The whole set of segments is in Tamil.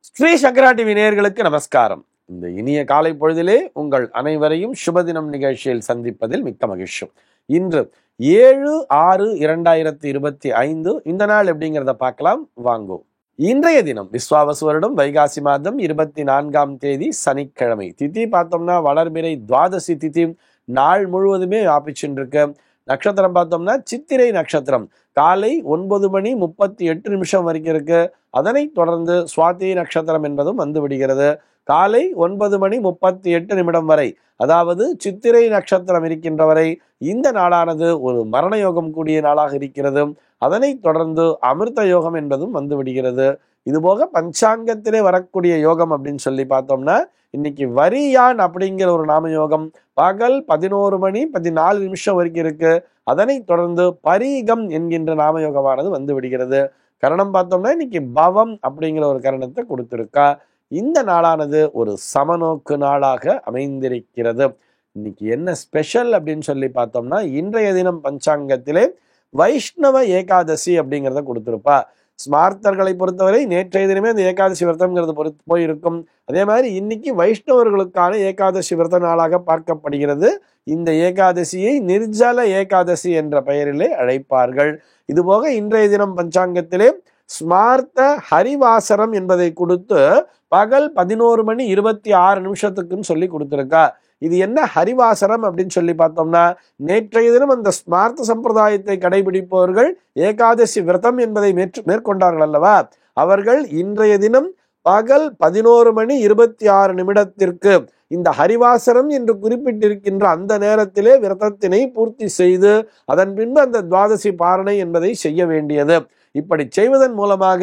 ஸ்ரீ சங்கரா டிவி நேயர்களுக்கு நமஸ்காரம். இந்த இனிய காலை பொழுதிலே உங்கள் அனைவரையும் சுபதினம் நிகழ்ச்சியில் சந்திப்பதில் மிக்க மகிழ்ச்சி. இன்று 7/6/2025 இந்த நாள் எப்படிங்கிறத பார்க்கலாம் வாங்கோ. இன்றைய தினம் விஸ்வாவசு வருடம் வைகாசி மாதம் 24ஆம் தேதி சனிக்கிழமை. திதி பார்த்தோம்னா வளர்பிறை துவாதசி திதி நாள் முழுவதுமே வியாபிச்சுருக்கு. நட்சத்திரம் பார்த்தோம்னா சித்திரை நட்சத்திரம் காலை 9:38 வரைக்கும் இருக்கு. அதனைத் தொடர்ந்து சுவாதி நட்சத்திரம் என்பதும் வந்து விடுகிறது. காலை 9:38 வரை, அதாவது சித்திரை நட்சத்திரம் இருக்கின்ற வரை இந்த நாளானது ஒரு மரண யோகம் கூடிய நாளாக இருக்கிறது. அதனைத் தொடர்ந்து அமிர்த யோகம் என்பதும் வந்து விடுகிறது. இதுபோக பஞ்சாங்கத்திலே வரக்கூடிய யோகம் அப்படின்னு சொல்லி பார்த்தோம்னா இன்னைக்கு வரியான் அப்படிங்கிற ஒரு நாம யோகம் பகல் 11:14 வரைக்கும் இருக்கு. அதனைத் தொடர்ந்து பரீகம் என்கின்ற நாம யோகமானது வந்து விடுகிறது. கரணம் பார்த்தோம்னா இன்னைக்கு பவம் அப்படிங்கிற ஒரு கரணத்தை கொடுத்திருக்கா. இந்த நாளானது ஒரு சமநோக்கு நாளாக அமைந்திருக்கிறது. இன்னைக்கு என்ன ஸ்பெஷல் அப்படின்னு சொல்லி பார்த்தோம்னா இன்றைய தினம் பஞ்சாங்கத்திலே வைஷ்ணவ ஏகாதசி அப்படிங்கிறத கொடுத்திருப்பா. ஸ்மார்த்தர்களை பொறுத்தவரை நேற்றைய தினமே அந்த ஏகாதசி விரதம்ங்கிறது போயிருக்கும். அதே மாதிரி இன்னைக்கு வைஷ்ணவர்களுக்கான ஏகாதசி விரத நாளாக பார்க்கப்படுகிறது. இந்த ஏகாதசியை நிர்ஜல ஏகாதசி என்ற பெயரிலே அழைப்பார்கள். இதுபோக இன்றைய தினம் பஞ்சாங்கத்திலே ஸ்மார்த்த ஹரிவாசரம் என்பதை கொடுத்து பகல் 11:26 சொல்லி கொடுத்திருக்கா. இது என்ன ஹரிவாசரம் அப்படின்னு சொல்லி பார்த்தோம்னா நேற்றைய தினம் அந்த ஸ்மார்த்த சம்பிரதாயத்தை கடைபிடிப்பவர்கள் ஏகாதசி விரதம் என்பதை மேற்கொண்டார்கள் அல்லவா, அவர்கள் இன்றைய தினம் பகல் 11:26 இந்த ஹரிவாசரம் என்று குறிப்பிட்டிருக்கின்ற அந்த நேரத்திலே விரதத்தினை பூர்த்தி செய்து அதன் பின்பு அந்த துவாதசி பாரணை என்பதை செய்ய வேண்டியது. இப்படி செய்வதன் மூலமாக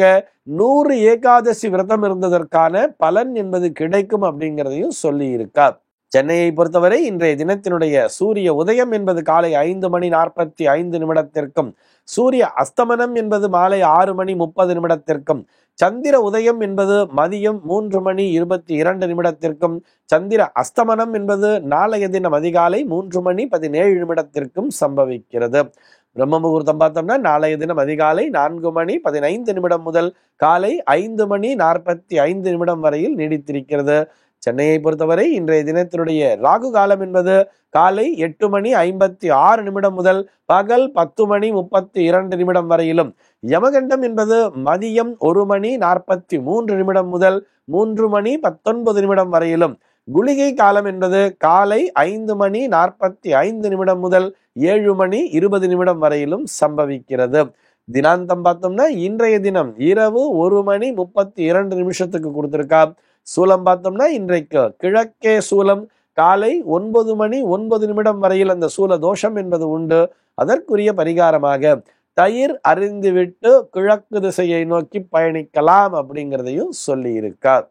100 ஏகாதசி விரதம் இருந்ததற்கான பலன் என்பது கிடைக்கும் அப்படிங்கிறதையும் சொல்லி இருக்கா. சென்னையை பொறுத்தவரை இன்றைய தினத்தினுடைய சூரிய உதயம் என்பது காலை 5:45 சூரிய அஸ்தமனம் என்பது மாலை 6:30 சந்திர உதயம் என்பது மதியம் 3:22 சந்திர அஸ்தமனம் என்பது நாளைய தினம் அதிகாலை 3:17 சம்பவிக்கிறது. பிரம்ம முகூர்த்தம் பார்த்தோம்னா நாளைய தினம் அதிகாலை 4:15 முதல் காலை 5:45 வரையில் நீடித்திருக்கிறது. சென்னையை பொறுத்தவரை இன்றைய தினத்தினுடைய ராகு காலம் என்பது காலை 8:56 முதல் பகல் 10:32 வரையிலும், யமகண்டம் என்பது மதியம் 1:43 முதல் 3:19 வரையிலும், குளிகை காலம் என்பது காலை 5:45 முதல் 7:20 வரையிலும் சம்பவிக்கிறது. தினாந்தம் பார்த்தோம்னா இன்றைய தினம் இரவு 1:32 கொடுத்திருக்கா. சூலம் பார்த்தோம்னா இன்றைக்கு கிழக்கே சூலம் காலை 9:09 வரையில் அந்த சூல தோஷம் என்பது உண்டு. அதற்குரிய பரிகாரமாக தயிர் அறிந்துவிட்டு கிழக்கு திசையை நோக்கி பயணிக்கலாம் அப்படிங்கிறதையும் சொல்லி இருக்கார்.